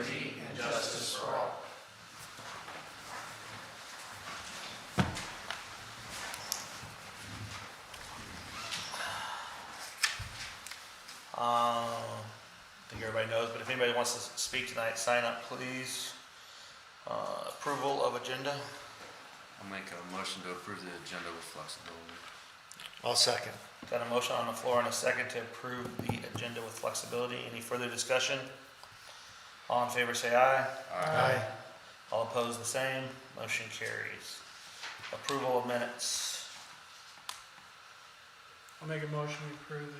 liberty, and justice for all. I think everybody knows, but if anybody wants to speak tonight, sign up, please. Approval of agenda. I'll make a motion to approve the agenda with flexibility. I'll second. Got a motion on the floor and a second to approve the agenda with flexibility. Any further discussion? All in favor say aye. Aye. All opposed the same. Motion carries. Approval of minutes. I'll make a motion to approve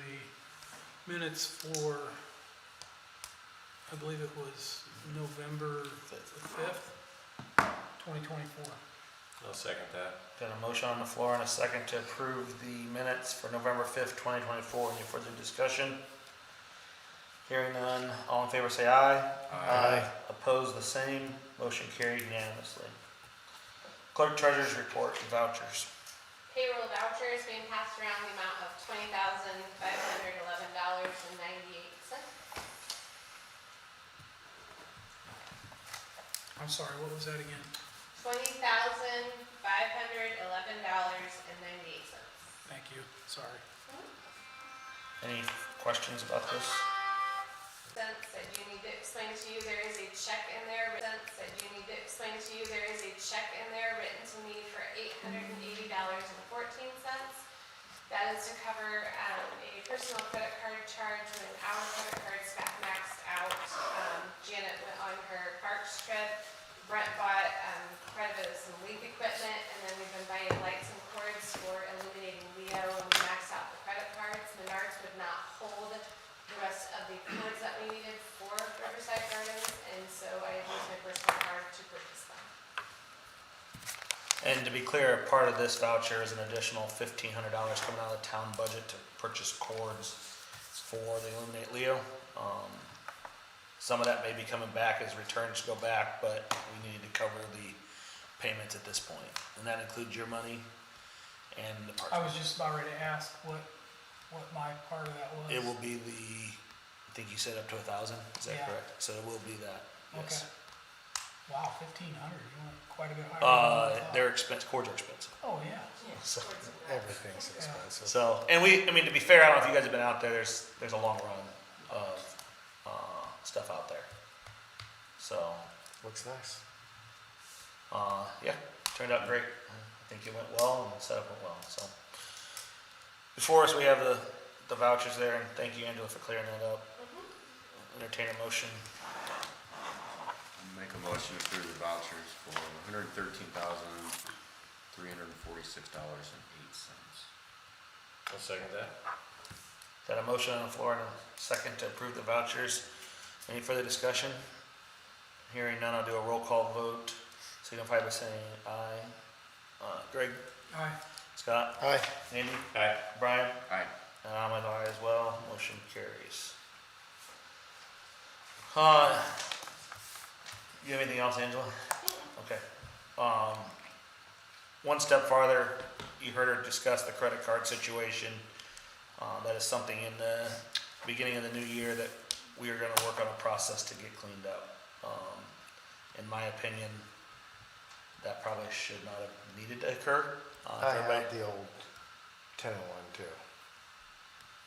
the minutes for, I believe it was November 5th, 2024. I'll second that. Got a motion on the floor and a second to approve the minutes for November 5th, 2024. Any further discussion? Hearing none. All in favor say aye. Aye. Opposed the same. Motion carried unanimously. Clerk Treasurer's report and vouchers. Payroll vouchers being passed around the amount of $20,511.98. I'm sorry, what was that again? $20,511.98. Thank you, sorry. Any questions about this? Cents that you need to explain to you, there is a check in there. Cents that you need to explain to you, there is a check in there written to me for $880.14. That is to cover a personal credit card charge when our credit cards got maxed out. Janet went on her parks trip. Brent bought quite a bit of some leaf equipment, and then we've been buying lights and cords for illuminating Leo, and we maxed out the credit cards. Menards would not hold the rest of the cords that we needed for Riverside Gardens, and so I used my personal card to purchase them. And to be clear, part of this voucher is an additional $1,500 coming out of the town budget to purchase cords for the Illuminate Leo. Some of that may be coming back as returns go back, but we need to cover the payments at this point. And that includes your money and the park. I was just about ready to ask what my part of that was. It will be I think you said up to 1,000, is that Yeah. correct? So it will be that, yes. Okay. Wow, 1,500, you went quite a bit higher than I thought. They're expensive, cords are expensive. Oh, yeah. So, Everything's expensive. So, and I mean, to be fair, I don't know if you guys have been out there, there's a long run of stuff out there. So, Looks nice. yeah, turned out great. I think it went well and the setup went well. So, before us, we have the vouchers there, and thank you, Angela, for clearing that up. Entertain a motion. I'll make a motion to approve the vouchers for $113,346.08. I'll second that. Got a motion on the floor and a second to approve the vouchers. Any further discussion? Hearing none, I'll do a roll call vote. Signify by saying aye. Greg? Aye. Scott? Aye. Andy? Aye. Brian? Aye. And I'm an aye as well. Motion carries. You have anything else, Angela? Okay. One step farther, you heard her discuss the credit card situation. That is something in the beginning of the new year that we are going to work on a process to get cleaned up. In my opinion, that probably should not have needed to occur. I have the old 1001 too.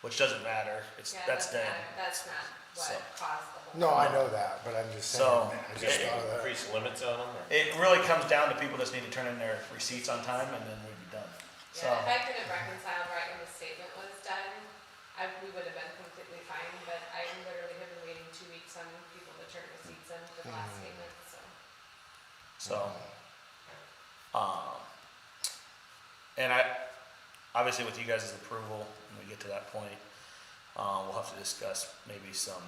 Which doesn't matter. That's dead. That's not what So- caused the whole. No, I know that, but I'm just saying, So, I just thought of that. Increase limits on them, or? It really comes down to people just need to turn in their receipts on time, and then we'd be done. So, Yeah, if I could have reconciled right when the statement was done, we would have been completely fine, but I literally have been waiting 2 weeks on people to turn receipts in for the last statement, so. And obviously with you guys' approval, when we get to that point, we'll have to discuss maybe some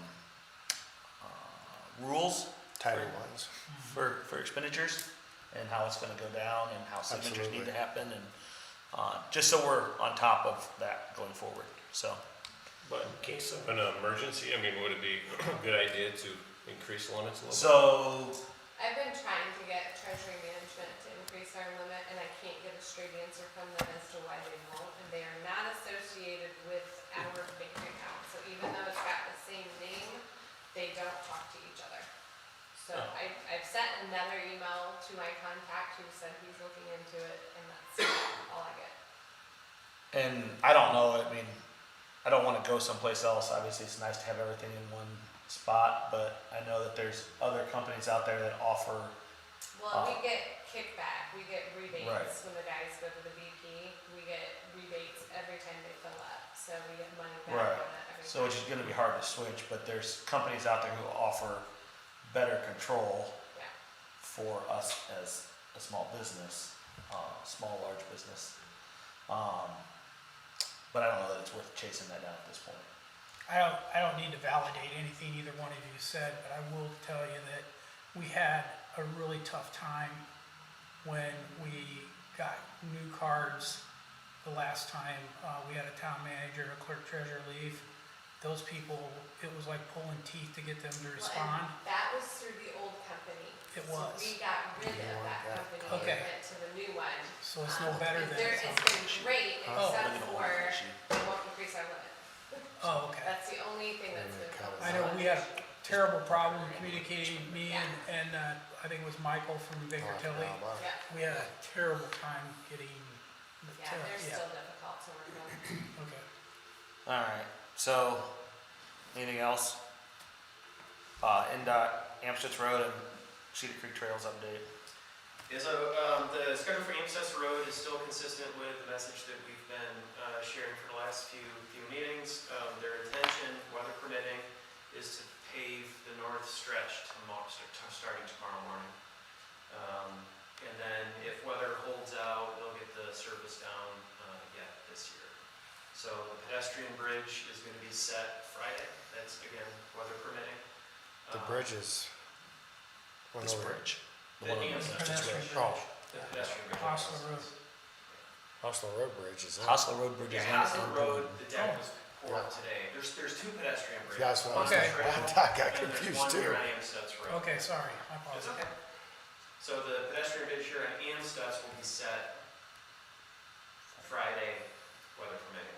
rules Tighter ones. for expenditures and how it's gonna go down and how signatures need to happen, and just so we're on top of that going forward, so. But in case of an emergency, I mean, would it be a good idea to increase the limits a little So, I've been trying to get Treasury Management to increase our limit, and I can't get a straight answer from them as to why they won't, and they are not associated with our bank account, so even though it's got the same name, they don't talk to each other. So I've sent another email to my contact who said he's looking into it, and that's all I get. And I don't know, I mean, I don't wanna go someplace else, obviously it's nice to have everything in one spot, but I know that there's other companies out there that offer, Well, we get kickback, we get rebates Right. when the guys go to the BP. We get rebates every time they fill up, so we get money back Right. on it every time. so it's just gonna be hard to switch, but there's companies out there who offer better control Yeah. for us as a small business, small, large business. But I don't know that it's worth chasing that down at this point. I don't need to validate anything either one of you said, but I will tell you that we had a really tough time when we got new cards the last time. We had a town manager, a clerk treasurer leave. Those people, it was like pulling teeth to get them to respond. Well, and that was through the old company. It So was. we got rid You of want that that. company Okay. and went to the new one. So it's no better than It's something. been great, Oh. except Look at the for old sheet. they won't increase our limit. Oh, okay. That's the only thing that's been. Yeah, I know we had a terrible problem communicating, me and I think it was Michael from Baker Tilly. Yeah, We had a terrible time getting, yeah, they're still difficult to work on. okay. Alright, so, anything else? NDOT, Amsterd's Road and Cedar Creek Trails update. Yeah, so the schedule for Amsterd's Road is still consistent with the message that we've been sharing for the last few meetings. Their intention, weather permitting, is to pave the north stretch starting tomorrow morning. And then if weather holds out, they'll get the surface down yet this year. So the pedestrian bridge is going to be set Friday. That's, again, weather permitting. The bridges. This bridge. The Amsterd's Pedestrian bridge. Oh, The pedestrian bridge. Hostler Road. Hostler Road Bridge is in. Hostler Road Bridge is Yeah, in. Haslett Road, the deck Oh. was poured today. There's two pedestrian bridges. Yeah, that's what I was Okay. thinking. I got And there's confused one too. here on Amstutz Road. Okay, sorry, I It's apologize. okay. So the pedestrian bridge here on Amstutz will be set Friday, weather permitting.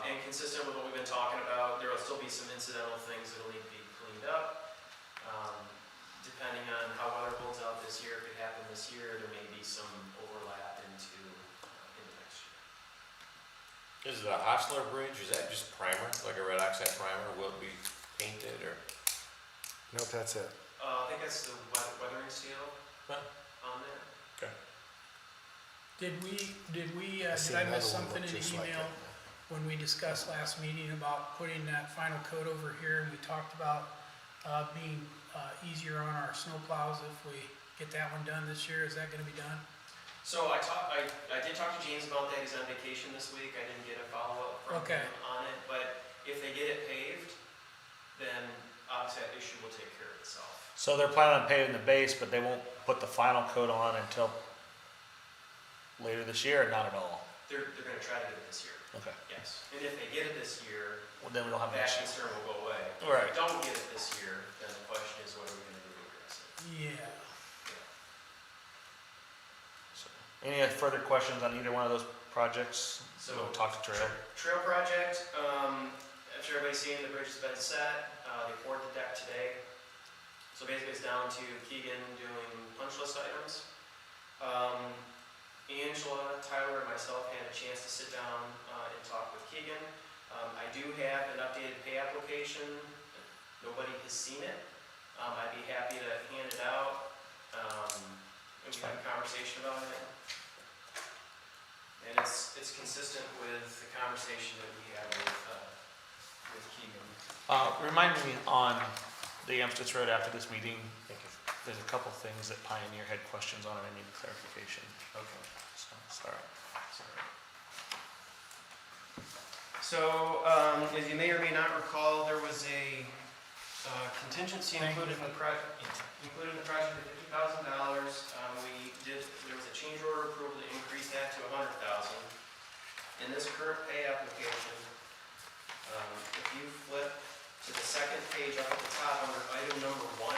And consistent with what we've been talking about, there will still be some incidental things that'll need to be cleaned up. Depending on how weather holds out this year, it could happen this year, there may be some overlap into next year. Is the Hostler Bridge, is that just primer, like a red oxide primer? Will it be painted or? Nope, that's it. I think that's the weathering seal Huh. on there. Did we, seen did I miss another one something look in the just like email it. when we discussed last meeting about putting that final coat over here and we talked about being easier on our snow plows if we get that one done this year? Is that gonna be done? So I did talk to James about that. He's on vacation this week. I didn't get a follow-up from Okay. him on it, but if they get it paved, then obviously that issue will take care of itself. So they're planning on paving the base, but they won't put the final coat on until later this year, or not at all? They're gonna try to get it this year, Okay. yes. And if they get it this year, Well, then we don't have an that issue. concern will go away. If Right. they don't get it this year, then the question is, what are we gonna do to address it? Yeah. So, any further questions on either one of those projects? So- We'll talk to Trail. Trail project, after everybody's seen, the bridge has been set, they poured the deck today. So basically it's down to Keegan doing punch list items. Angela, Tyler, and myself had a chance to sit down and talk with Keegan. I do have an updated pay application. Nobody has seen it. I'd be happy to hand it out, and we can have a conversation about it. And it's consistent with the conversation that we had with Keegan. Remind me on the Amsterd's Road after this meeting, there's a couple things that Pioneer had questions on and I need clarification. Okay. So, sorry. So, as you may or may not recall, there was a contingency Thank included in you. the project, of $50,000. There was a change order approval to increase that to $100,000. In this current pay application, if you flip to the second page up at the top under item number 1,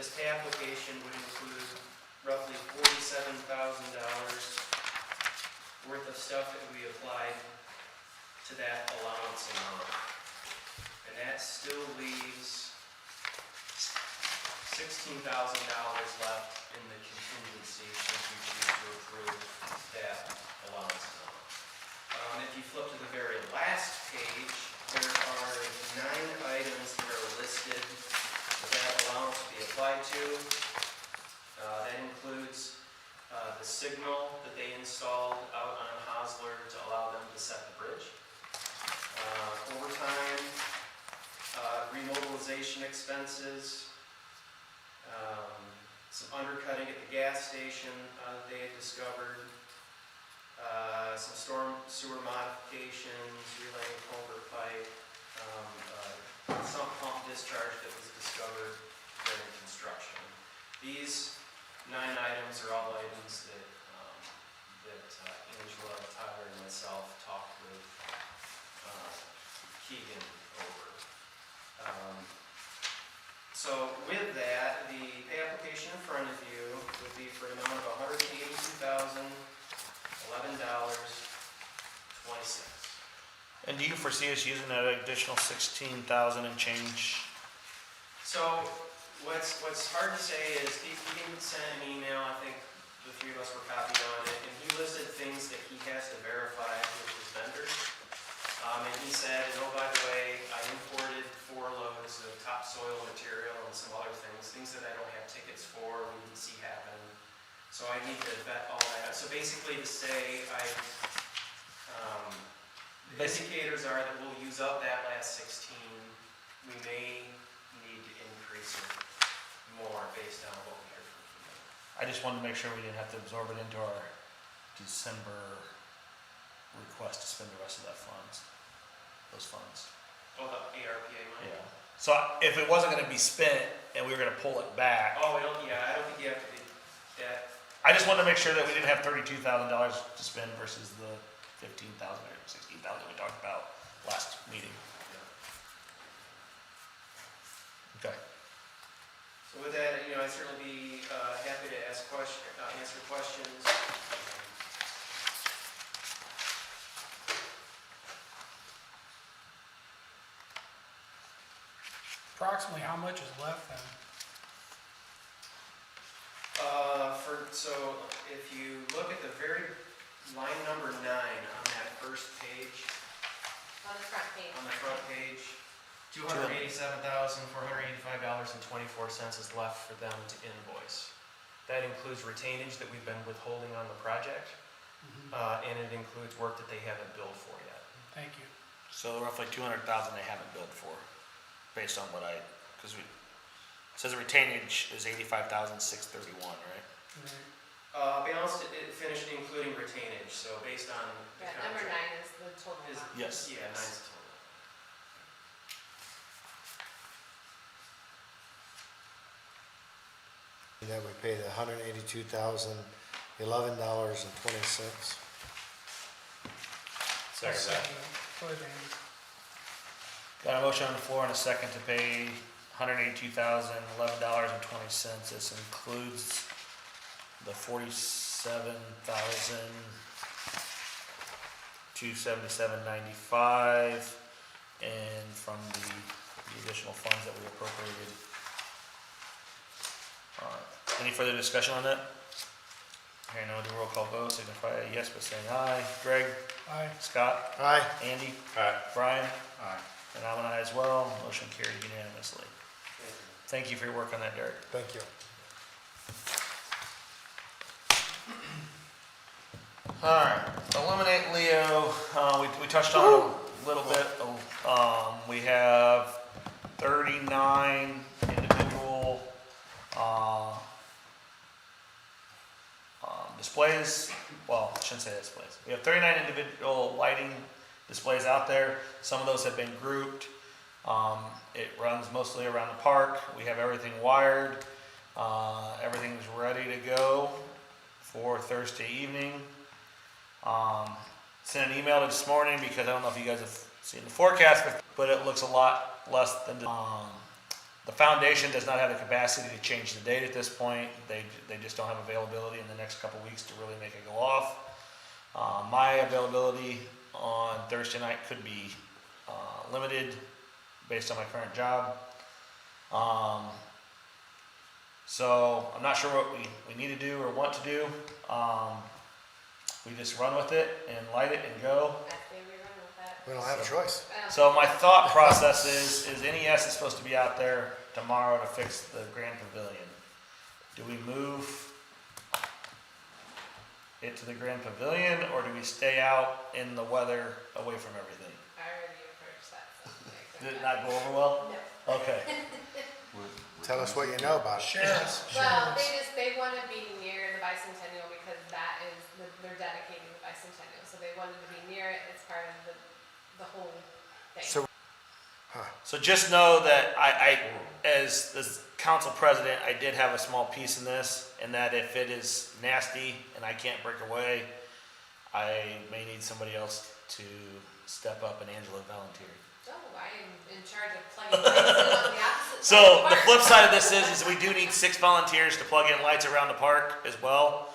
this pay application would include roughly $47,000 worth of stuff that we applied to that allowance amount. And that still leaves $16,000 left in the contingency if you choose to approve that allowance amount. If you flip to the very last page, there are 9 items that are listed that allowance to be applied to. That includes the signal that they installed out on Hosler to allow them to set the bridge. Overtime, remobilization expenses, some undercutting at the gas station they had discovered, some storm sewer modifications, relaying culvert pipe, some pump discharge that was discovered during construction. These 9 items are all items that Angela, Tyler, and myself talked with Keegan over. So with that, the pay application in front of you would be for an amount of $182,011.20. And do you foresee us using that additional 16,000 and change? So what's hard to say is Keegan sent an email, I think the 3 of us were copied on it, and he listed things that he has to verify with his vendors. And he said, oh, by the way, I imported 4 loads of topsoil material and some other things that I don't have tickets for, we didn't see happen. So I need to vet all that. So basically to say, the indicators are that we'll use up that last 16. We may need to increase it more based on what we heard from them. I just wanted to make sure we didn't have to absorb it into our December request to spend the rest of those funds. Oh, the ARPA money? Yeah. So if it wasn't gonna be spent and we were gonna pull it back, Oh, I don't think you have to do that. I just wanted to make sure that we didn't have $32,000 to spend versus the 15,000 or 16,000 we talked about last meeting. Okay. So with that, I'd certainly be happy to answer questions. Approximately how much is left then? So if you look at the very line number 9 on that first page, On the front page. $287,485.24 is left for them to invoice. That includes retainage that we've been withholding on the project, and it includes work that they haven't billed for yet. Thank you. So roughly 200,000 they haven't billed for, based on what it says the retainage is 85,631, right? Be honest, it finished including retainage, so based on the Yeah, number contract. 9 is the total Is- amount. Yes. Yeah, 9's total. And then we paid $182,011.20. Second that. Go ahead, Andy. Got a motion on the floor and a second to pay $182,011.20. This includes the $47,277.95 and from the additional funds that we appropriated. Any further discussion on that? Hearing no, do a roll call vote, signify a yes by saying aye. Greg? Aye. Scott? Aye. Andy? Aye. Brian? Aye. And I'm an aye as well. Motion carried unanimously. Thank you for your work on that, Derek. Thank you. Alright, eliminate Leo, we touched on it a little bit. We have 39 individual, displays, well, I shouldn't say displays. We have 39 individual lighting displays out there. Some of those have been grouped. It runs mostly around the park. We have everything wired. Everything's ready to go for Thursday evening. Sent an email this morning because I don't know if you guys have seen the forecast, but it looks a lot less than the foundation does not have the capacity to change the date at this point. They just don't have availability in the next couple weeks to really make it go off. My availability on Thursday night could be limited based on my current job. So I'm not sure what we need to do or want to do. We just run with it and light it and go. I say we run with that. We don't have a choice. So my thought process is NES is supposed to be out there tomorrow to fix the Grand Pavilion. Do we move it to the Grand Pavilion, or do we stay out in the weather away from everything? I already approached that subject. Did it not go over well? No. Okay. Tell us what you know about it. Well, they want to be near the bicentennial because that is, they're dedicating the bicentennial. So they wanted to be near it. It's part of the whole thing. So just know that I as council president, I did have a small piece in this, and that if it is nasty and I can't break away, I may need somebody else to step up, and Angela volunteered. Oh, I am in charge of plugging lights in on the opposite side So of the park. flip side of this is we do need 6 volunteers to plug in lights around the park as well.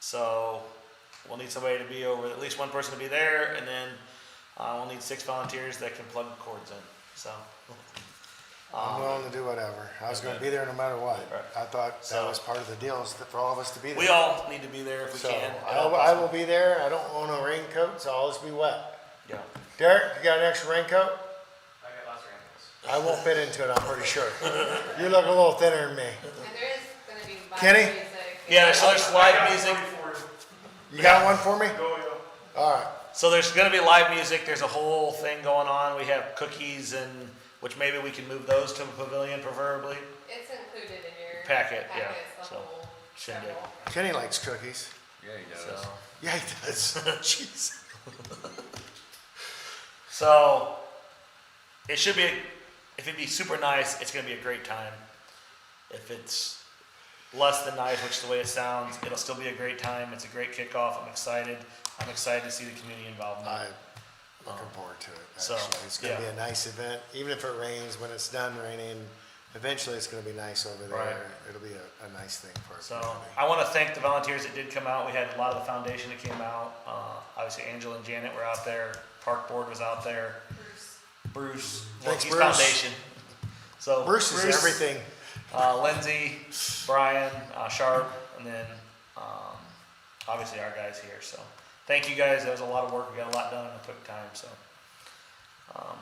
So we'll need somebody to be over, at least one person to be there, and then we'll need 6 volunteers that can plug the cords in. So I'm willing to do whatever. I was gonna be there no matter what. Right. I thought that So- was part of the deal, is that for all of us to be there. we all need to be there if we So, can. I will be there. I don't own a raincoat, so I'll just be wet. Yeah. Derek, you got an extra raincoat? I got lots of raincoats. I won't fit into it, I'm pretty sure. You look a little thinner than me. And there is going to be live Kenny? music. Yeah, so there's live music. You got one for me? Go. All right. So there's going to be live music. There's a whole thing going on. We have cookies, and which maybe we can move those to a pavilion, preferably. It's included in your Packet, yeah, It's the so, whole shindig. schedule. Kenny likes cookies. Yeah, he does. So, Yeah, he does. Jeez. so it should be. If it'd be super nice, it's going to be a great time. If it's less than nice, which is the way it sounds, it'll still be a great time. It's a great kickoff. I'm excited. I'm excited to see the community involved. I'm looking forward to it, So, actually. It's gonna be yeah. a nice event, even if it rains, when it's done raining, eventually it's gonna be nice over there. Right. It'll be a nice thing for us. So I want to thank the volunteers that did come out. We had a lot of the foundation that came out. Obviously, Angela and Janet were out there. Park board was out there. Bruce, well, Thanks, he's Bruce. foundation. So Bruce is everything. Lindsay, Brian, Sharp, and then obviously our guys here. So thank you guys. That was a lot of work. We got a lot done in a quick time. So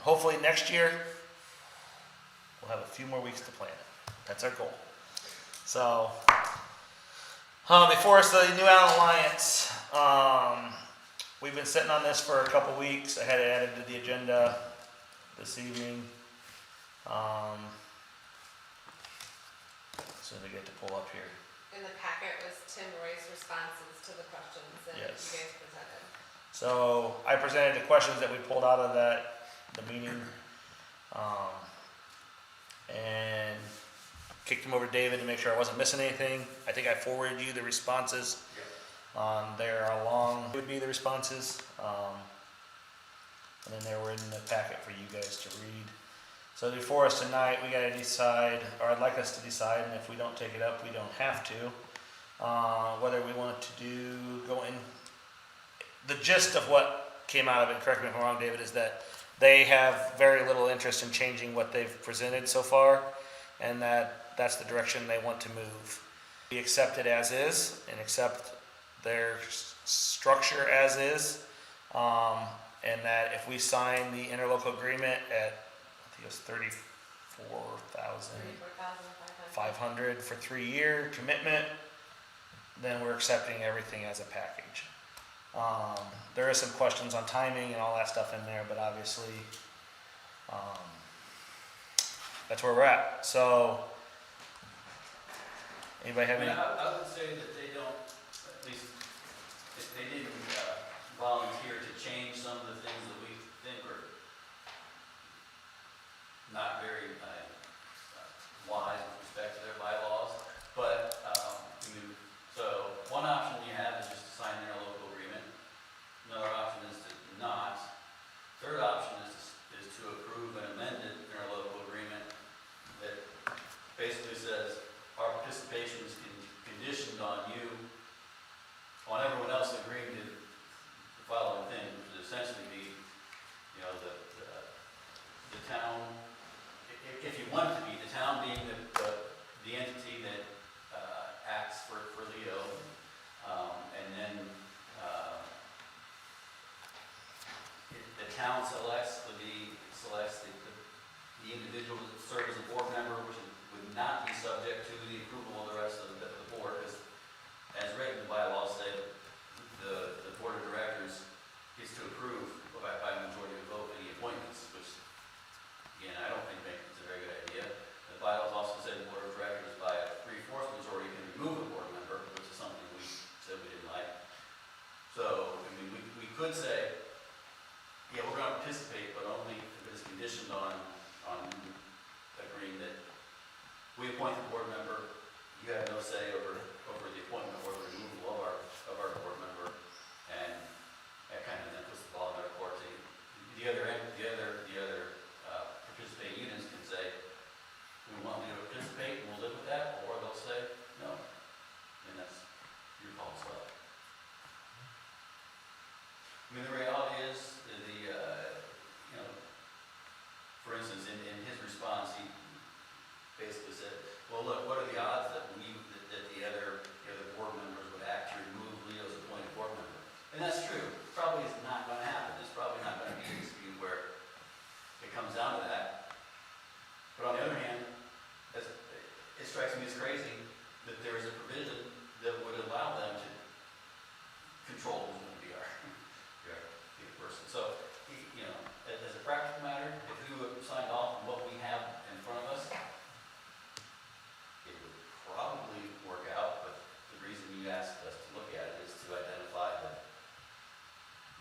hopefully next year we'll have a few more weeks to plan it. That's our goal. So before us, the New Allen Alliance. We've been sitting on this for a couple weeks. I had it added to the agenda this evening. As soon as I get to pull up here. In the packet was Tim Roy's responses to the questions that Yes. you guys presented. So I presented the questions that we pulled out of the meeting, and kicked them over to David to make sure I wasn't missing anything. I think I forwarded you the responses. There are long, would be the responses, and then they were in the packet for you guys to read. So before us tonight, we gotta decide, or I'd like us to decide, and if we don't take it up, we don't have to, whether we want to go in. The gist of what came out of it, correct me if I'm wrong, David, is that they have very little interest in changing what they've presented so far, and that's the direction they want to move. We accept it as is, and accept their structure as is, and that if we sign the interlocal agreement at, I think it was $34,500 for 3-year commitment, then we're accepting everything as a package. There are some questions on timing and all that stuff in there, but obviously, that's where we're at. So, anybody have any? I would say that they don't, at least, if they didn't volunteer to change some of the things that we think are not very wise with respect to their bylaws, but, so one option you have is just to sign their local agreement. Another option is to not. Third option is to approve an amended interlocal agreement that basically says our participation is conditioned on everyone else agreeing to the following thing, which would essentially be, the town, if you want it to be, the town being the the entity that acts for Leo, and then the town selects the individual that serves as a board member, which would not be subject to the approval of the rest of the board, because as written, the bylaws say the board of directors is to approve by a majority of vote any appointments, which, again, I don't think it's a very good idea. The bylaws also say the board of directors by a 3/4 majority can remove a board member, which is something we said we didn't like. So, I mean, we could say, yeah, we're going to participate, but only if it is conditioned on agreeing that we appoint the board member, you have no say over the appointment or the removal of our board member, and that kind of then puts the ball in our court. The other participating units can say, we want you to participate, and we'll live with that, or they'll say, no, and that's your call as well. I mean, the reality is, for instance, in his response, he basically said, well, look, what are the odds that the other board members would act to remove Leo's appointed board member? And that's true. Probably is not going to happen. It's probably not going to be a dispute where it comes down to that. But on the other hand, it strikes me as crazy that there is a provision that would allow them to control who's going to be our person. So, as a practical matter, if we signed off on what we have in front of us, it would probably work out, but the reason you asked us to look at it is to identify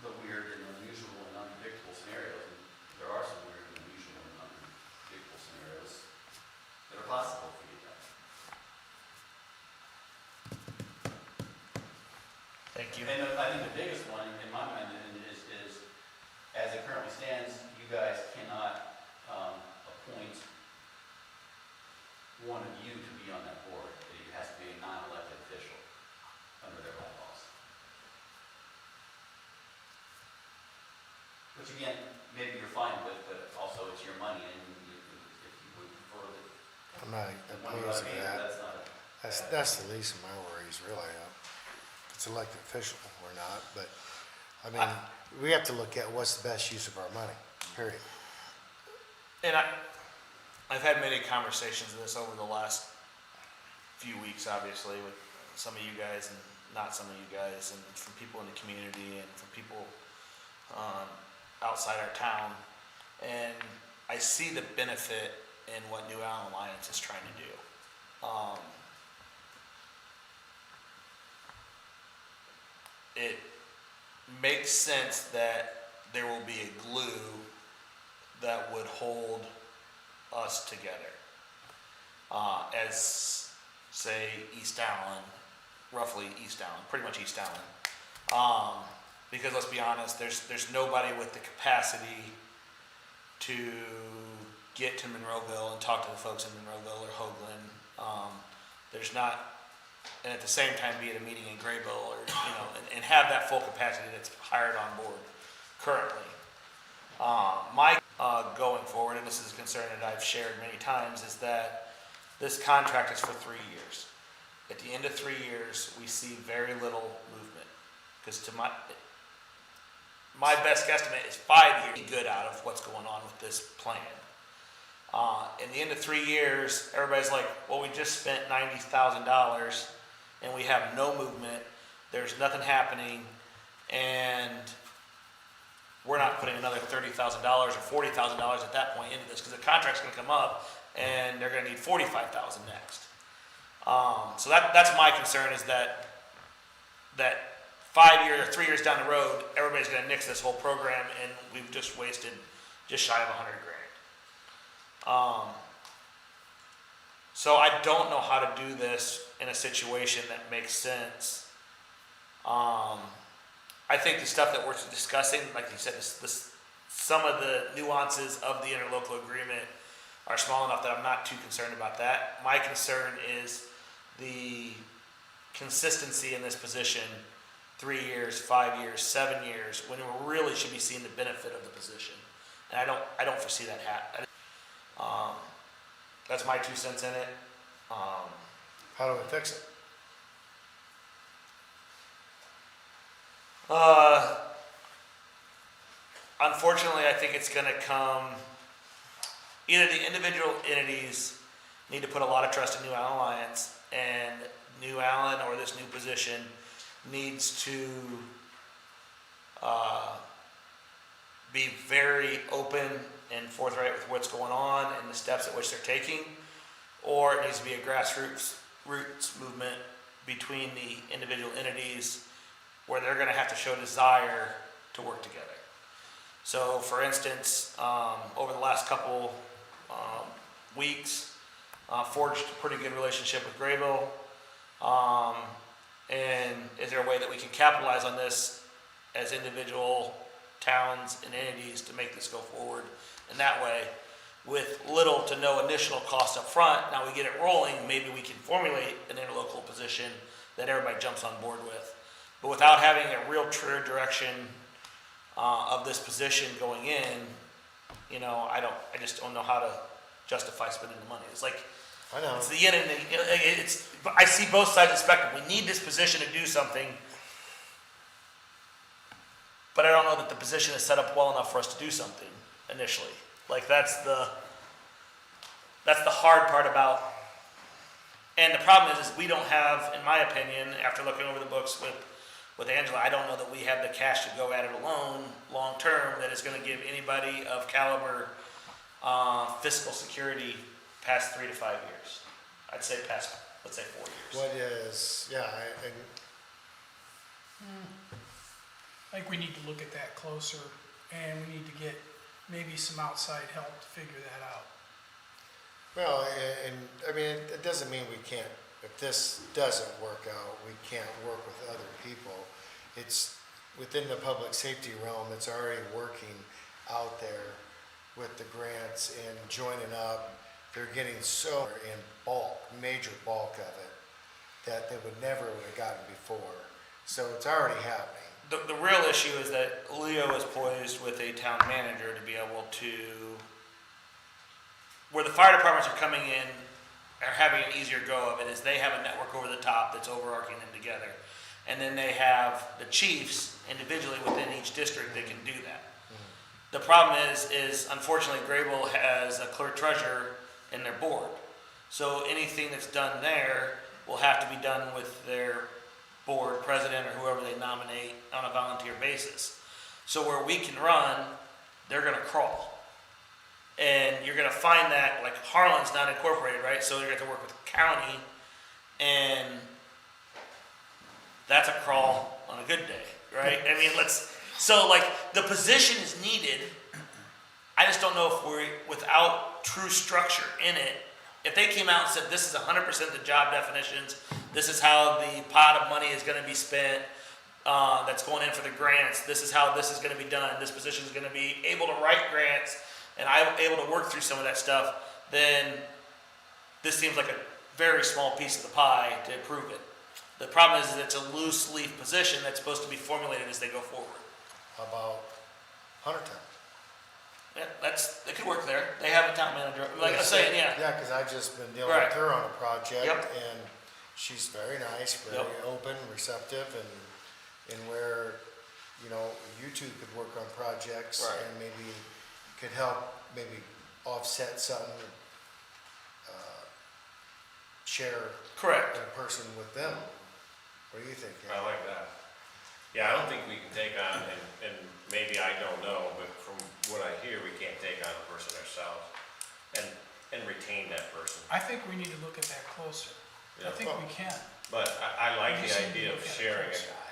the weird and unusual and unpredictable scenarios. And there are some weird and unusual and unpredictable scenarios that are possible for you guys. Thank you. And I think the biggest one in my mind is as it currently stands, you guys cannot appoint one of you to be on that board. It has to be a non-elected official under their bylaws. Which again, maybe you're fine with, but also it's your money, and if you would prefer that. I'm not the money opposed to ought be, that. That's not. That's the least of my worries, really. If it's elected official or not, but, I mean, we have to look at what's the best use of our money, period. And I've had many conversations of this over the last few weeks, obviously, with some of you guys and not some of you guys, and from people in the community and from people outside our town. And I see the benefit in what New Allen Alliance is trying to do. It makes sense that there will be a glue that would hold us together. As, say, East Allen, roughly East Allen, pretty much East Allen. Because let's be honest, there's nobody with the capacity to get to Monroeville and talk to the folks in Monroeville or Hoagland. There's not, and at the same time be at a meeting in Graybill, or and have that full capacity that's hired on board currently. My going forward, and this is a concern that I've shared many times, is that this contract is for 3 years. At the end of 3 years, we see very little movement, because to my best guesstimate is 5 years good out of what's going on with this plan. In the end of 3 years, everybody's like, well, we just spent $90,000 and we have no movement, there's nothing happening, and we're not putting another $30,000 or $40,000 at that point into this, because the contract's going to come up and they're going to need $45,000 next. So that's my concern, is that 5 years or 3 years down the road, everybody's going to nix this whole program, and we've just wasted just shy of $100,000. So I don't know how to do this in a situation that makes sense. I think the stuff that we're discussing, like you said, some of the nuances of the interlocal agreement are small enough that I'm not too concerned about that. My concern is the consistency in this position, 3 years, 5 years, 7 years, when we really should be seeing the benefit of the position. And I don't foresee that happening. That's my 2 cents in it. How do we fix it? Unfortunately, I think it's gonna come, either the individual entities need to put a lot of trust in New Allen Alliance, and New Allen or this new position needs to be very open and forthright with what's going on and the steps at which they're taking, or it needs to be a grassroots movement between the individual entities where they're gonna have to show desire to work together. So for instance, over the last couple weeks, forged a pretty good relationship with Grayville. And is there a way that we can capitalize on this as individual towns and entities to make this go forward in that way with little to no initial cost up front? Now we get it rolling, maybe we can formulate an interlocal position that everybody jumps on board with. But without having a real true direction of this position going in, you know, I just don't know how to justify spending the money. It's like, I know. it's the yin and the, I see both sides of the spectrum. We need this position to do something, but I don't know that the position is set up well enough for us to do something initially. Like that's the hard part about, and the problem is we don't have, in my opinion, after looking over the books with Angela, I don't know that we have the cash to go at it alone, long term, that is gonna give anybody of caliber, fiscal security past 3 to 5 years. I'd say past, let's say 4 years. What is, yeah, I think we need to look at that closer, and we need to get maybe some outside help to figure that out. well, and, I mean, it doesn't mean we can't, if this doesn't work out, we can't work with other people. It's within the public safety realm, it's already working out there with the grants and joining up. They're getting so in bulk, major bulk of it, that they would never have gotten before. So it's already happening. The real issue is that Leo is poised with a town manager to be able to, where the fire departments are coming in, are having an easier go of it, is they have a network over the top that's overarching them together. And then they have the chiefs individually within each district that can do that. The problem is unfortunately Grayville has a clerk treasurer in their board. So anything that's done there will have to be done with their board president or whoever they nominate on a volunteer basis. So where we can run, they're gonna crawl. And you're gonna find that, like Harlan's not incorporated, right? So you're gonna have to work with the county, and that's a crawl on a good day, right? I mean, so like the position is needed. I just don't know if we're, without true structure in it, if they came out and said, this is 100% the job definitions, this is how the pot of money is gonna be spent, that's going in for the grants, this is how this is gonna be done, this position is gonna be able to write grants, and I'm able to work through some of that stuff, then this seems like a very small piece of the pie to improve it. The problem is that it's a loose leaf position that's supposed to be formulated as they go forward. How about Huntertown? Yeah, it could work there. They have a town manager, like I was saying, yeah. Yeah, because I've just been dealing Right. with her on a project, Yep. and she's very nice, very Yep. open, receptive, and where, you know, you two could work on projects Right. and maybe could help, maybe offset something, share Correct. in person with them. What do you think? I like that. Yeah, I don't think we can take on, and maybe I don't know, but from what I hear, we can't take on a person ourselves and retain that person. I think we need to look at that closer. I Yeah. think we can. But I like We the just need to idea of look at it sharing a closer. guy.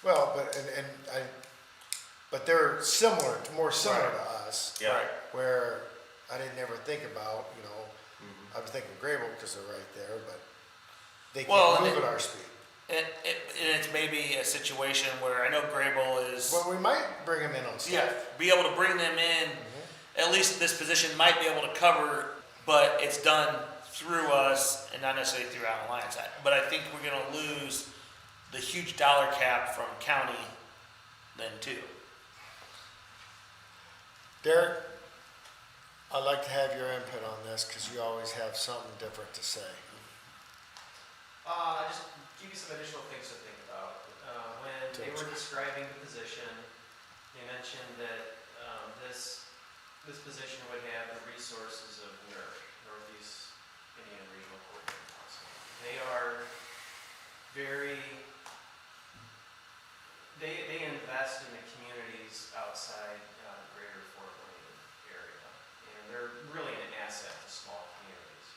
Well, but they're similar, more similar Right. to us, Yeah. Right. where I didn't ever think about, you know, Mhm. I was thinking Grable because they're right there, but they Well, can't and move at our speed. And it's maybe a situation where I know Graybull is, Well, we might bring them in on yeah, stuff. be able to bring them in. At least this position might be able to cover, but it's done through us and not necessarily through Allen Alliance. But I think we're gonna lose the huge dollar cap from county then too. Derek, I'd like to have your input on this because you always have something different to say. Just give you some additional things to think about. When they were describing the position, they mentioned that this position would have the resources of NERC, Northeast Indiana Regional Coordinating Council. They are they invest in the communities outside greater Fort Wayne area, and they're really an asset to small communities.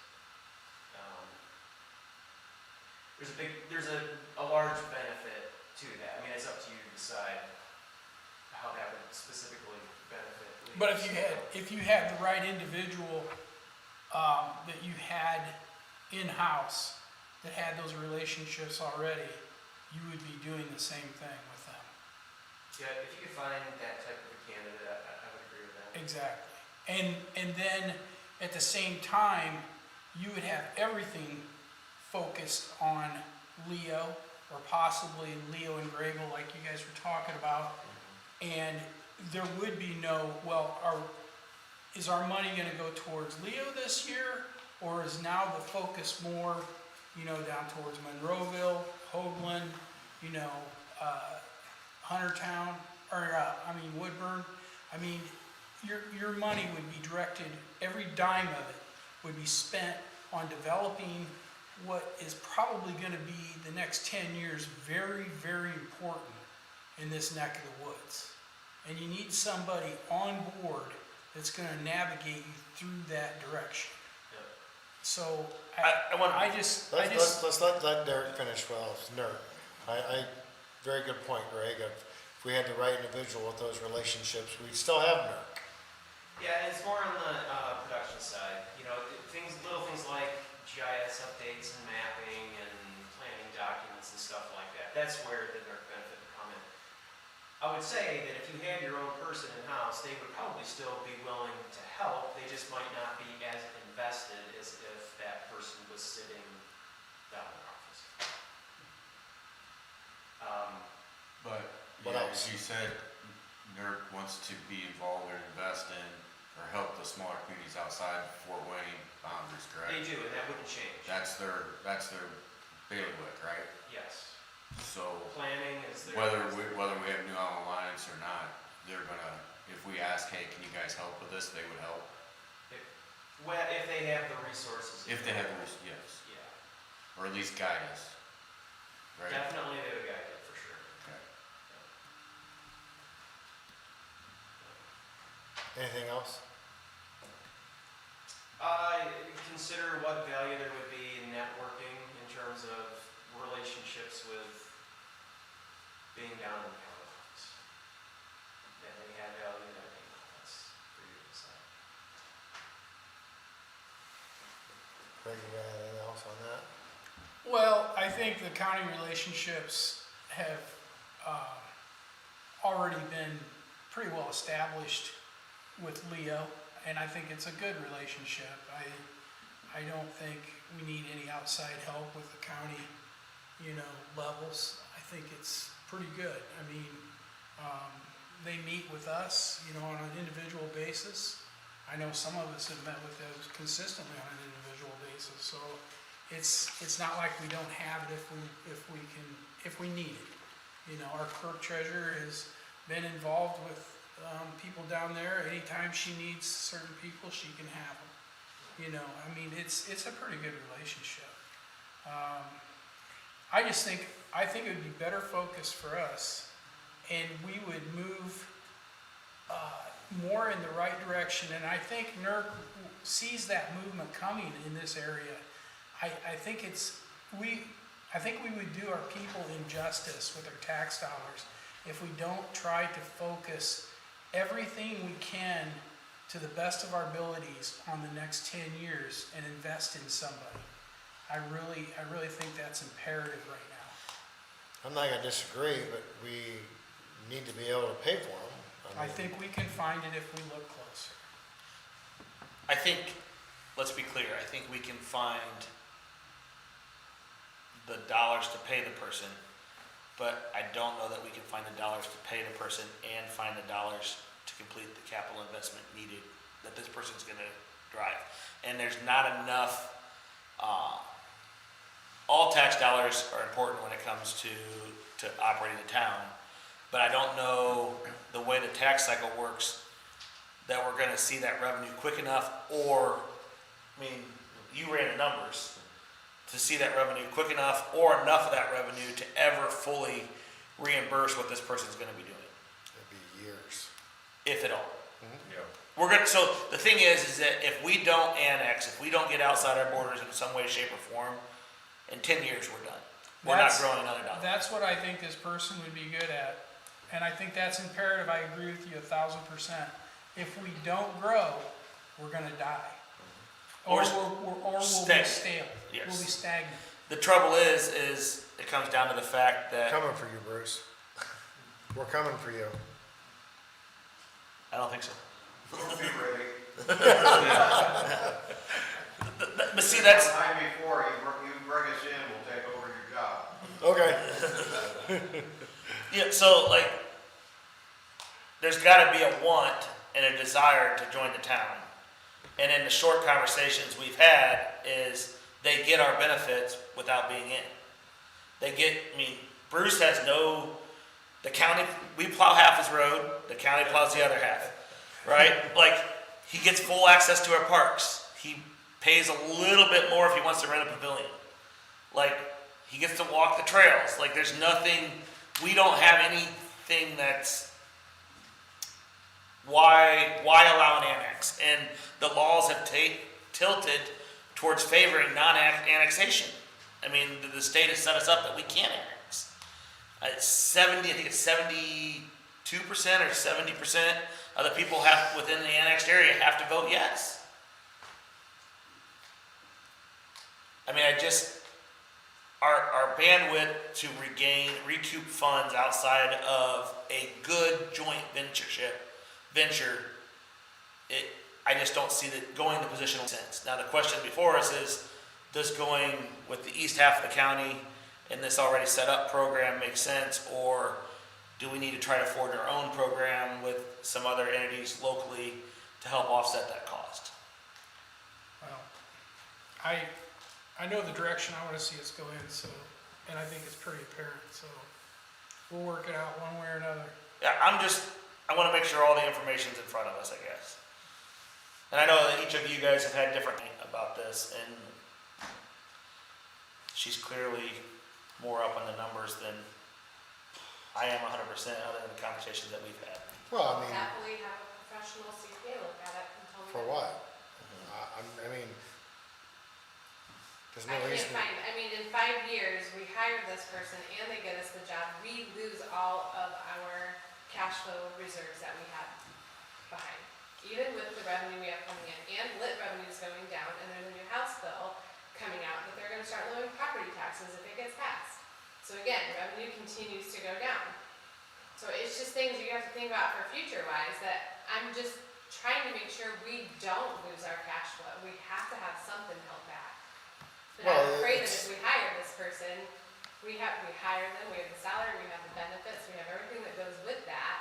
There's a large benefit to that. I mean, it's up to you to decide how that would specifically benefit. But if you had the right individual, that you had in-house, that had those relationships already, you would be doing the same thing with them. Yeah, if you could find that type of a candidate, I would agree with that. Exactly. And then at the same time, you would have everything focused on Leo, or possibly Leo and Grable, like you guys were talking about. And there would be no, well, is our money gonna go towards Leo this year? Or is now the focus more, down towards Monroeville, Hoagland, Huntertown, Woodburn? I mean, your money would be directed, every dime of it would be spent on developing what is probably gonna be the next 10 years very, very important in this neck of the woods. And you need somebody on board that's gonna navigate you through that direction. Yep. So, Let's let Derek finish well, it's NERC. Very good point, Greg. If we had the right individual with those relationships, we'd still have NERC. Yeah, and it's more on the production side. Little things like GIS updates and mapping and planning documents and stuff like that. That's where the NERC benefit would come in. I would say that if you had your own person in-house, they would probably still be willing to help. They just might not be as invested as if that person was sitting down in the office. But, What yeah, else? as you said, NERC wants to be involved or invest in or help the smaller communities outside Fort Wayne boundaries, correct? They do, and that wouldn't change. That's their bailiwick, right? Yes. So Planning is their. whether we have New Island Alliance or not, they're gonna, if we ask, hey, can you guys help with this, they would help. Well, if they have the resources. If they have the yes, Yeah. or at least guide us, right? Definitely they would guide it for sure. Okay. Anything else? Consider what value there would be in networking in terms of relationships with being down in the county office. That may have value, that may not. That's for you to decide. Greg, you got anything else on that? Well, I think the county relationships have already been pretty well established with Leo, and I think it's a good relationship. I don't think we need any outside help with the county, levels. I think it's pretty good. I mean, they meet with us, on an individual basis. I know some of us have met with them consistently on an individual basis, so it's not like we don't have it if we need it. Our clerk treasurer has been involved with people down there. Anytime she needs certain people, she can have them. It's a pretty good relationship. I think it would be better focused for us, and we would move more in the right direction. And I think NERC sees that movement coming in this area. I think we would do our people injustice with our tax dollars if we don't try to focus everything we can to the best of our abilities on the next 10 years and invest in somebody. I really think that's imperative right now. I'm not gonna disagree, but we need to be able to pay for them. I think we can find it if we look closer. I think, let's be clear, I think we can find the dollars to pay the person, but I don't know that we can find the dollars to pay the person and find the dollars to complete the capital investment needed that this person's gonna drive. And there's not enough all tax dollars are important when it comes to operating the town. But I don't know the way the tax cycle works, that we're gonna see that revenue quick enough, or, I mean, you ran the numbers, to see that revenue quick enough, or enough of that revenue to ever fully reimburse what this person's gonna be doing, It'd be years. if at all. Yeah. We're gonna, so the thing is that if we don't annex, if we don't get outside our borders in some way, shape, or form, in 10 years, we're done. We're not That's- growing another dollar. That's what I think this person would be good at. And I think that's imperative. I agree with you 1,000%. If we don't grow, we're gonna die. Or we'll be stagnant. stale. Yes. We'll be stagnant. The trouble is it comes down to the fact that, Coming for you, Bruce. We're coming for you. I don't think so. We'll be ready. But see, that's, Time before you bring us in, we'll take over your job. Okay. yeah, so like, there's gotta be a want and a desire to join the town. And in the short conversations we've had is they get our benefits without being in. They get, I mean, Bruce has the county, we plow half his road, the county plows the other half, right? Like, he gets full access to our parks. He pays a little bit more if he wants to rent a pavilion. Like, he gets to walk the trails. Like, there's nothing, we don't have anything that's, why allow an annex? And the laws have tilted towards favoring non-annexation. I mean, the state has set us up that we can't annex. It's I think it's 72% or 70% of the people within the annexed area have to vote yes. I mean, our bandwidth to recoup funds outside of a good joint venture, I just don't see that going the position makes sense. Now, the question before us is, does going with the east half of the county in this already set up program make sense, or do we need to try to forge our own program with some other entities locally to help offset that cost? Well, I know the direction I wanna see us go in, so, and I think it's pretty apparent, so we'll work it out one way or another. Yeah, I wanna make sure all the information's in front of us, I guess. And I know that each of you guys have had different about this, and she's clearly more up on the numbers than I am 100%, other than the conversations that we've had. Well, I mean, Happily have a professional CPA look at it and tell me. for that- what? I mean, there's no I can't reason. find, I mean, in 5 years, we hire this person and they get us the job, we lose all of our cash flow reserves that we had behind. Even with the revenue we have coming in, and lit revenues going down, and there's a new house bill coming out, that they're gonna start lowering property taxes if it gets passed. So again, revenue continues to go down. So it's just things you have to think about for future wise, that I'm just trying to make sure we don't lose our cash flow. We have to have something held back. But Well, I'm afraid that it's- if we hire this person, we hire them, we have the salary, we have the benefits, we have everything that goes with that,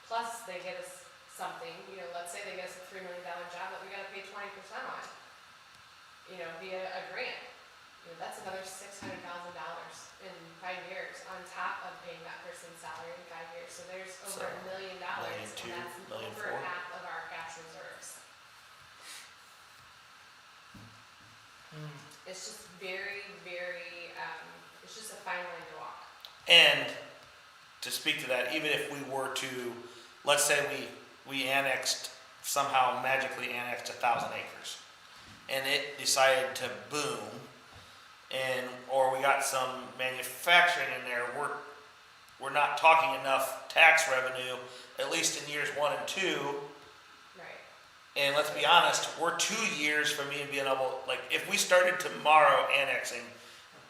plus they get us something, let's say they get us a $3 million job that we gotta pay 20% on, via a grant. That's another $600,000 in 5 years on top of paying that person's salary in 5 years. So there's over $1 million, and $1.2 million, that's over $1.4 million. half of our cash reserves. It's just very, very, it's just a fine line to walk. And to speak to that, even if we were to, let's say we somehow magically annexed 1,000 acres, and it decided to boom, or we got some manufacturing in there, we're not talking enough tax revenue, at least in years 1 and 2. Right. And let's be honest, we're 2 years from being able, like, if we started tomorrow annexing,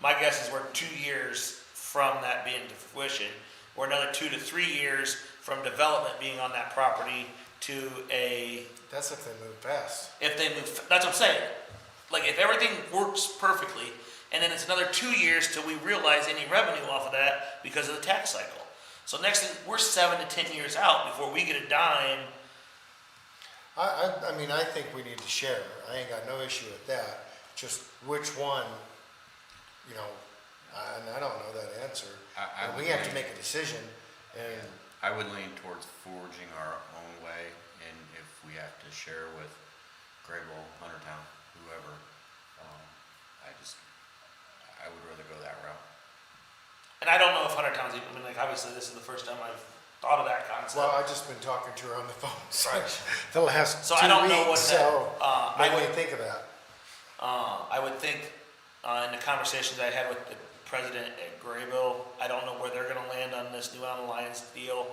my guess is we're 2 years from that being to fruition. We're another 2 to 3 years from development being on that property to That's if they move fast. if they move, that's what I'm saying. Like, if everything works perfectly, and then it's another 2 years till we realize any revenue off of that because of the tax cycle. So next thing, we're 7 to 10 years out before we get a dime. I mean, I think we need to share. I ain't got no issue with that. Just which one you know, and I don't know that answer. I And would we have to lean- make a decision, and I would lean towards forging our own way, and if we have to share with Grable, Huntertown, whoever, I would rather go that route. And I don't know if Huntertown's even, I mean, like, obviously, this is the first time I've thought of that concept. well, I've just been talking to her on the phone Right. the last So 2 I don't know what weeks, that, so I made me would, think of that. I would think, in the conversations I had with the president at Graybill, I don't know where they're gonna land on this New Allen Alliance deal.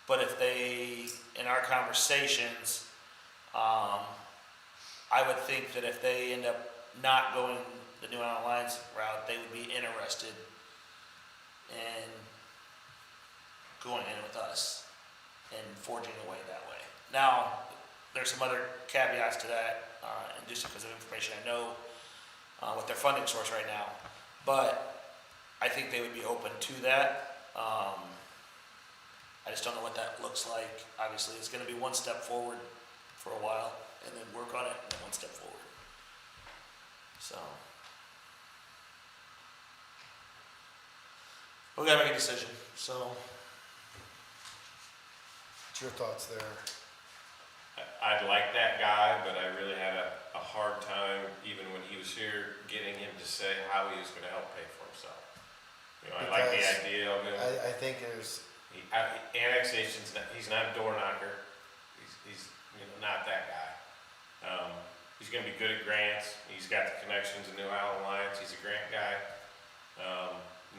But if they, in our conversations, I would think that if they end up not going the New Allen Alliance route, they would be interested in going in with us and forging a way that way. Now, there's some other caveats to that, and just because of information I know with their funding source right now, but I think they would be open to that. I just don't know what that looks like. Obviously, it's gonna be one step forward for a while, and then work on it, and then one step forward. So. We gotta make a decision, so. What's your thoughts there? I'd like that guy, but I really had a hard time, even when he was here, getting him to say how he was gonna help pay for himself. You know, I like the Because idea of him. I think there's, Annexation's not, he's not a door knocker. He's not that guy. He's gonna be good at grants. He's got the connections in New Allen Alliance. He's a grant guy.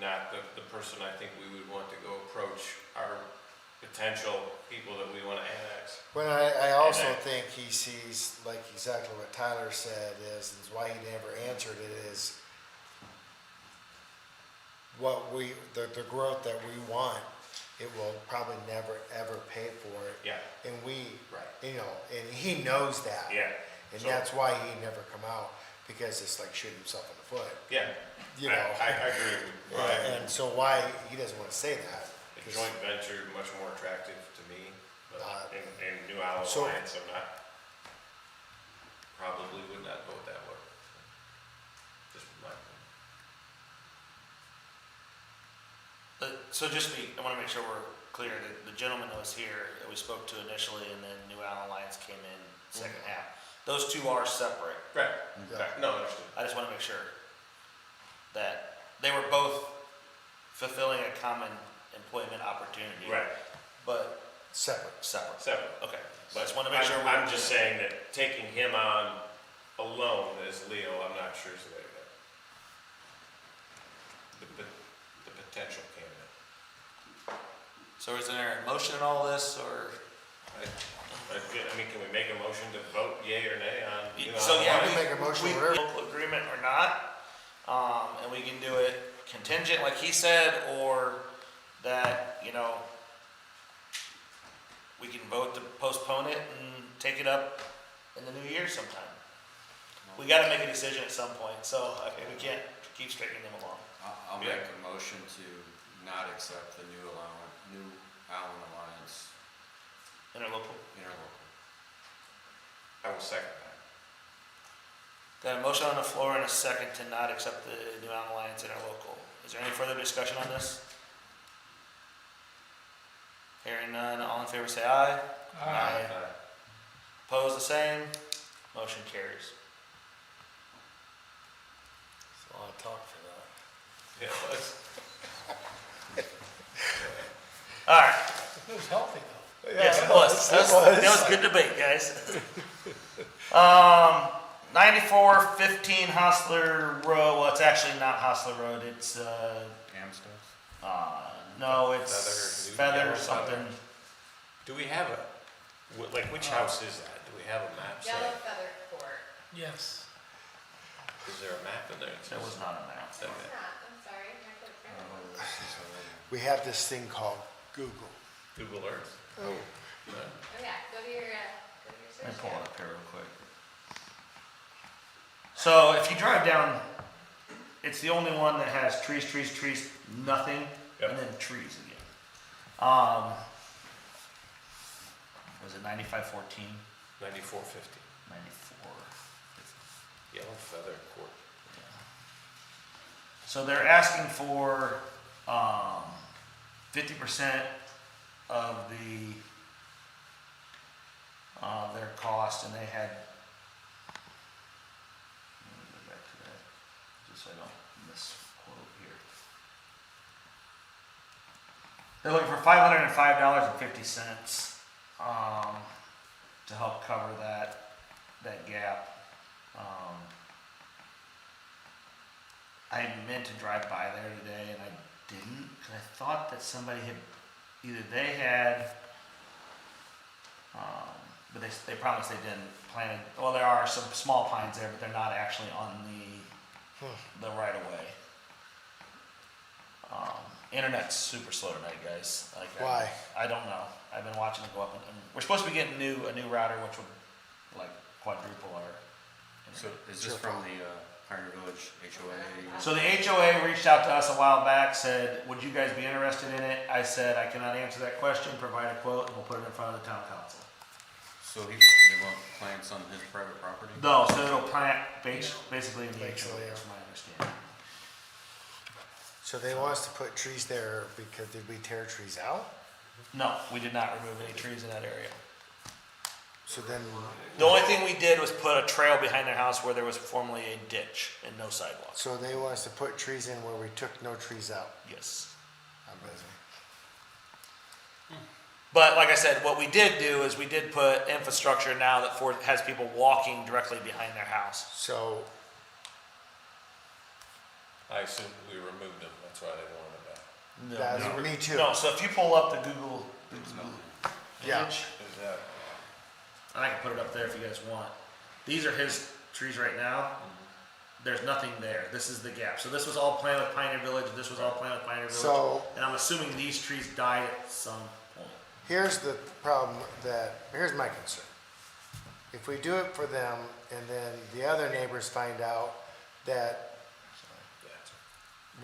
Not the person I think we would want to go approach our potential people that we wanna annex. well, I also And I- think he sees, like exactly what Tyler said is why he never answered it is what the growth that we want, it will probably never, ever pay for it. Yeah, And we, right. and he knows that. Yeah, And so- that's why he never come out, because it's like shooting himself in the foot, yeah. you know? I agree with Brian. And so why, he doesn't wanna say that. A 'cause- joint venture, much more attractive to me, but in New Allen so- Alliance, I'm not, probably would not vote that way. Just my opinion. So I wanna make sure we're clear, that the gentleman that was here, that we spoke to initially, and then New Allen Alliance came in second half. Those two are separate. Right, Yeah. right, no, understood. I just wanna make sure that they were both fulfilling a common employment opportunity. Right, But Separate. separate. separate. Okay, but I just wanna make sure we're. I'm just saying that taking him on alone as Leo, I'm not sure is the way to go. The potential candidate. So is there a motion in all this, or? I mean, can we make a motion to vote yea or nay on? So, yeah, we make a motion, we whatever. local agreement or not, and we can do it contingent, like he said, or that, we can vote to postpone it and take it up in the new year sometime. We gotta make a decision at some point, so, we can't keep straightening them along. I'll Yeah. make a motion to not accept the New Allen Alliance Interlocal. interlocal. I will second that. Got a motion on the floor and a second to not accept the New Allen Alliance interlocal. Is there any further discussion on this? Hearing none, all in favor say aye. Aye. Opposed, the same. Motion carries. It's a lot of talk for that. Yeah, let's- All right. It was healthy though. Yes, it was. It was. That was good debate, guys. 9415 Hostler Road. Well, it's actually not Hostler Road. It's Amstos? no, it's Feather or something. Do we have which house is that? Do we have a map? Yellow saying- Feather Court. Yes. Is there a map in there? There was not a map. It's not, I'm sorry, I could have printed one. We have this thing called Google. Google Earth. Oh. No. Oh yeah, go to your Let me search pull it tab. up here real quick. So if you drive down, it's the only one that has trees, nothing, Yep. and then trees again. Was it 9514? 9450. 94. Yellow Feather Court. So they're asking for, 50% of their cost, and they had, let me go back to that, just so I don't misquote here. They're looking for $505.50, to help cover that gap. I meant to drive by there today and I didn't, because I thought that somebody had, either they had, but they promised they didn't plant, well, there are some small pines there, but they're not actually on the right of way. Internet's super slow tonight, guys. Like, Why? I don't know. I've been watching it go up, and we're supposed to be getting a new router, which would like quadruple our. So is this from the Pioneer Village HOA? So the HOA reached out to us a while back, said, would you guys be interested in it? I said, I cannot answer that question, provide a quote, and we'll put it in front of the town council. So they want plants on his private property? No, so it'll plant basically in the Basically, HOA, yeah. that's my understanding. So they want us to put trees there because did we tear trees out? No, we did not remove any trees in that area. So then, The only thing we did was put a trail behind their house where there was formerly a ditch and no sidewalk. so they want us to put trees in where we took no trees out. Yes. I'm busy. But like I said, what we did do is we did put infrastructure now that has people walking directly behind their house. So, I assume we removed them, that's why they wanted it back. No, that's me too. No, so if you pull up the Google Yeah. image, Is that, and I can put it up there if you guys want. These are his trees right now. There's nothing there. This is the gap. So this was all planted with Pioneer Village, this was all planted with Pioneer Village. So And I'm assuming these trees died at some point. here's the problem here's my concern. If we do it for them and then the other neighbors find out that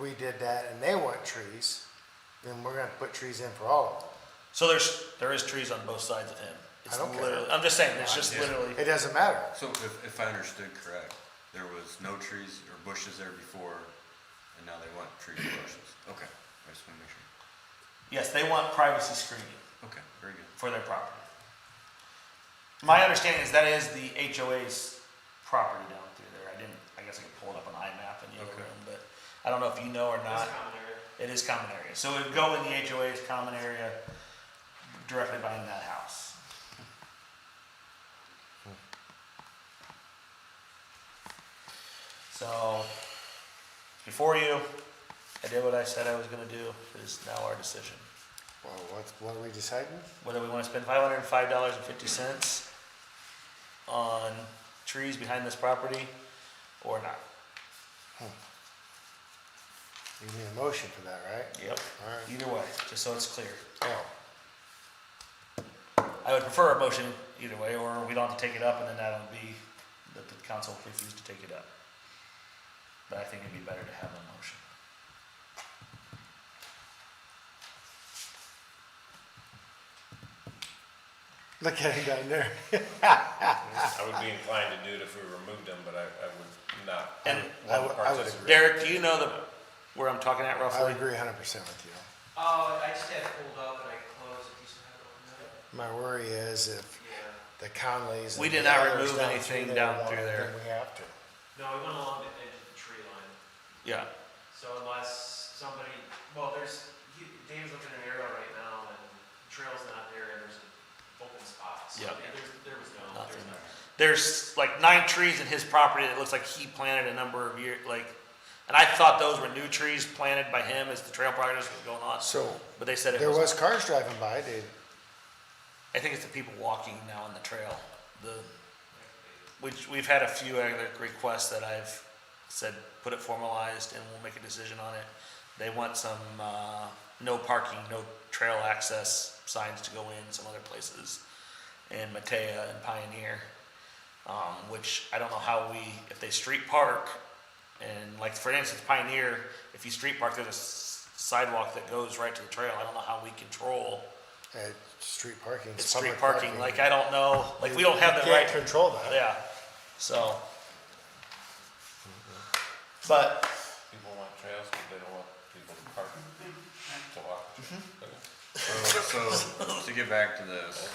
we did that and they want trees, then we're gonna put trees in for all of them. So there is trees on both sides of him. It's I don't care. literally, I'm just saying, it's just literally, It doesn't matter. So if I understood correct, there was no trees or bushes there before, and now they want trees and bushes. Okay, I just want to make sure. yes, they want privacy screening Okay, very good. for their property. My understanding is that is the HOA's property down through there. I guess I could pull it up on iMap in the other Okay. room, but I don't know if you know or That's not. a common area. It is common area. So it would go in the HOA's common area directly behind that house. So, before you, I did what I said I was gonna do. It is now our decision. Well, what are we deciding? Whether we wanna spend $505.50 on trees behind this property or not. You need a motion for that, right? Yep. All right. Either way, just so it's clear. Oh, I would prefer a motion either way, or we don't have to take it up, and then that'll be that the council refuse to take it up. But I think it'd be better to have a motion. look at him down there. I would be inclined to do it if we removed them, but I would not. And I want to would participate. Derek, do you know where I'm talking at I roughly? would agree 100% with you. I just had it pulled up and I closed it, you still have it open My worry is if Yeah. the Conleys. We and did the not others remove down anything through down want through it, there. Then we have to. No, we went along the edge of the tree line. Yeah. So unless somebody, Dave's looking at an arrow right now and the trail's not there and there's an open spot. So Yeah. there was Nothing. none. There's like 9 trees in his property that looks like he planted a number of years, and I thought those were new trees planted by him as the trail progress was going on. So But they said it there was. was cars driving by, I think it's the people walking now on the trail. We've had a few other requests that I've said, put it formalized and we'll make a decision on it. They want some, no parking, no trail access signs to go in some other places in Matea and Pioneer. Which I don't know how if they street park and like for instance Pioneer, if you street park, there's a sidewalk that goes right to the trail. I don't know how we control. street parking. It's public street parking, like I don't know, like we don't have the You right. can't control that. Yeah, so. But, People want trails Park. To walk. So, to get back to this,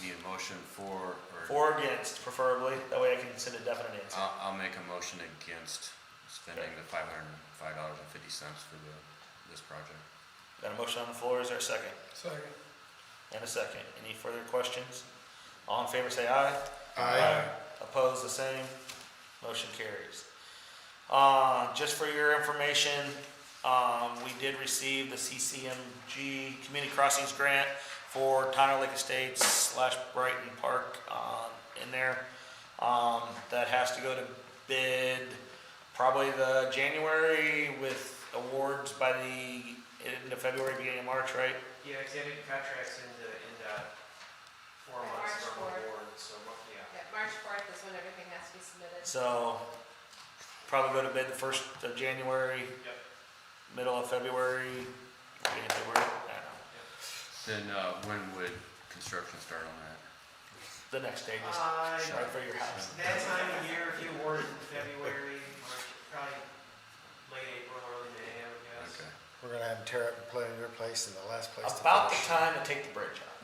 need a motion for, or For or against, preferably, that way I can send a definite answer. I'll make a motion against spending the $505.50 for this project. Got a motion on the floor, is there a second? Second. And a second. Any further questions? All in favor say aye. Aye. Opposed, the same. Motion carries. Just for your information, we did receive the CCMG Community Crossings Grant for Tyler Lake Estates / Brighton Park, in there. That has to go to bid probably the January with awards by the end of February, beginning of March, right? Yeah, extended contracts in 4 Yeah, months March from 4th. award, so, yeah. Yeah, March 4th is when everything has to be submitted. So probably go to bid the 1st of January, Yep. middle of February, beginning of February, I don't know. Then, when would construction start on that? The next day, just Uh, right for your house. That time of year, if you awarded in February, March, probably late April, early May, I would guess. Okay. We're gonna have them tear it and put it in your place and the last place to About the finish. time to take the bridge out.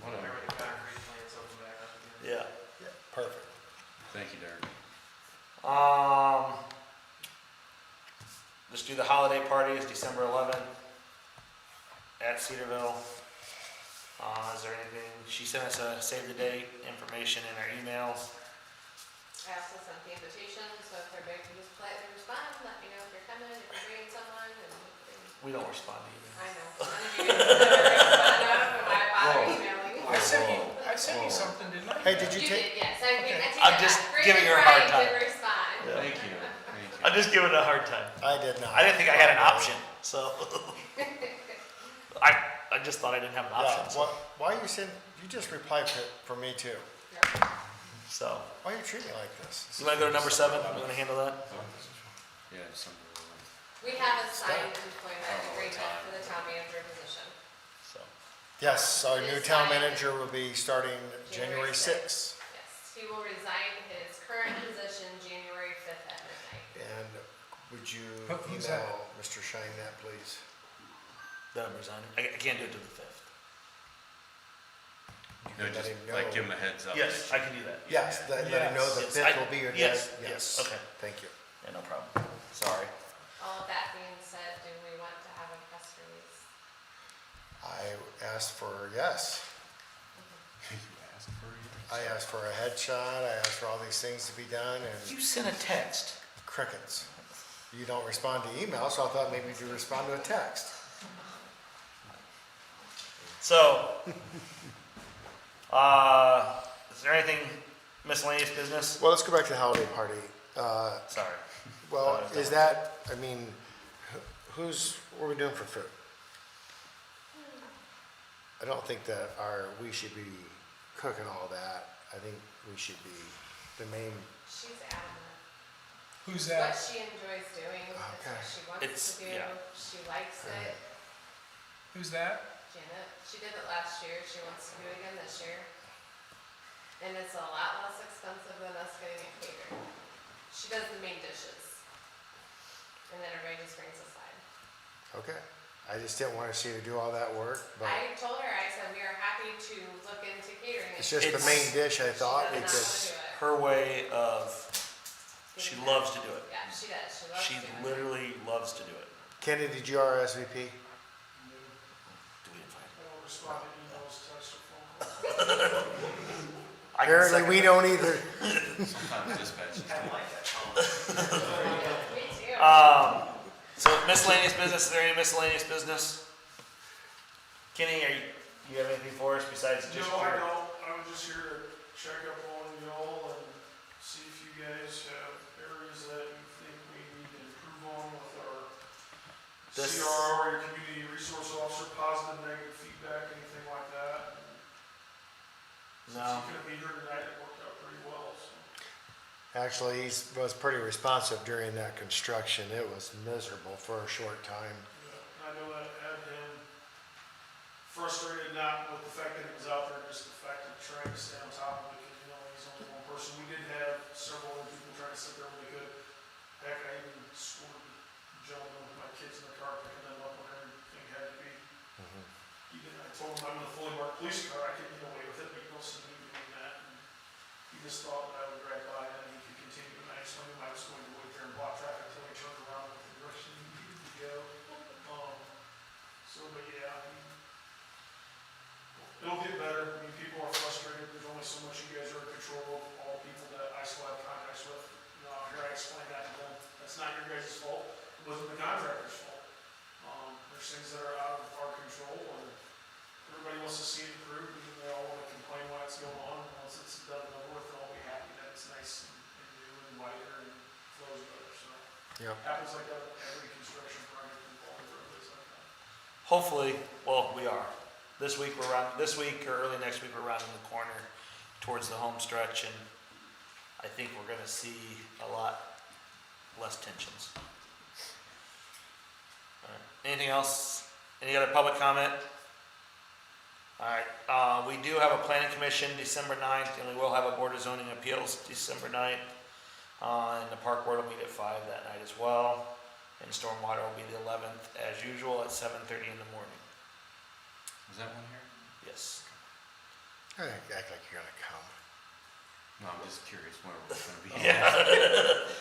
Whatever. Whenever the concrete plants open back up again. Yeah. Yeah, perfect. Thank you, Darren. Let's do the holiday parties, December 11th at Cedarville. Is there anything, she sent us a save the date information in our emails. I also sent the invitation, so if everybody can just politely respond, let me know if you're coming, if you're bringing someone, and We don't respond to emails. I know. None of you guys respond, I don't know why I bother emailing. I sent you something, didn't I? Hey, did you You take, did, yes, I Okay. take I'm it just back. giving Brandon her a hard Bryan time. did respond. Yeah. Thank you. Thank you. I'm just giving it a hard time. I did not. I didn't think I had an option, so. I just thought I didn't have an option, Yeah, so. why you send, you just replied for me too. Yep. So, Why you treat me like this? you wanna go to number 7? You wanna handle that? Yeah, December We have a signed employment agreement for the town manager position. So, Yes, our new It's town fine. manager will be starting January January 6th. Yes, he will resign his current position January 5th at midnight. And would you Who's that? email Mr. Shine that, please? then I'm resigning. I can't do it till the 5th. No, Let just him know. like give him a heads up. Yes, I can do that. Yes, let him know the Yes, 5th I- will be your yes, day. yes, okay. Thank you. Yeah, no problem. Sorry. All of that being said, do we want to have a press release? I asked for yes. You asked for it? I asked for a headshot, I asked for all these things to be done and You sent a text. crickets. You don't respond to email, so I thought maybe you'd respond to a text. So, is there anything miscellaneous business? Well, let's go back to the holiday party. Sorry. Well, is that, I mean, what are we doing for food? I don't think that we should be cooking all that. I think we should be the main, She's adamant. Who's What that? she enjoys doing, it's what Okay. she wants It's- to do, yeah. she likes it. Who's that? Janet, she did it last year, she wants to do it again this year. And it's a lot less expensive than us getting it catered. She does the main dishes. And then everybody just brings a side. okay. I just didn't want to see her do all that work, but I told her, I said, we are happy to look into catering. it's just the It's- main dish, I thought, She does not because, wanna do it. Her way of, she Giving loves back. to do it. Yeah, she does, she loves She doing it. literally loves to do it. Kenny, did you RSVP? Do we invite her? I don't respond to emails, texts, or phone calls. I can Apparently, second we that. don't either. Sometimes dispatch is I like that comment. Me too. So miscellaneous business, is there any miscellaneous business? Kenny, you have anything for us besides just No, I your? don't, I was just here to check up on y'all and see if you guys have areas that you think we need to improve on with our This- CRO, your community resource officer, positive, negative feedback, anything like that. Since No. you couldn't be here tonight, it worked out pretty well, so. Actually, he was pretty responsive during that construction. It was miserable for a short time. Yeah, I know that had him frustrated, not with the fact that he was out there, just the fact of trying to stay on top of it, because, you know, he's only one person. We did have several other people trying to sit there when they could. Heck, I even just thought that I would drive by and he could continue, and I explained to him I was going to wait there and block traffic until he turned around with the direction he needed to go. But yeah, it'll get better. I mean, people are frustrated. There's only so much you guys are in control of. All the people that I still have contacts with, here I explain that to them. That's not your guys' fault. It wasn't the contractor's fault. There's things that are out of our control, and everybody wants to see it improved, and they all want to complain why it's going on. Once it's done and over with, they'll all be happy that it's nice and new and wider and flows better. So Yep. happens like that every construction project involving roads like that. Hopefully, well, we are. This week or early next week, we're rounding the corner towards the home stretch, and I think we're gonna see a lot less tensions. All right. Anything else? Any other public comment? All right, we do have a planning commission December 9th, and we will have a board of zoning appeals December 9th. And the park board will meet at 5 that night as well. And stormwater will be the 11th, as usual, at 7:30 in the morning. Was that one here? Yes. I act like you're gonna come. No, I'm just curious where we're gonna be. Yeah.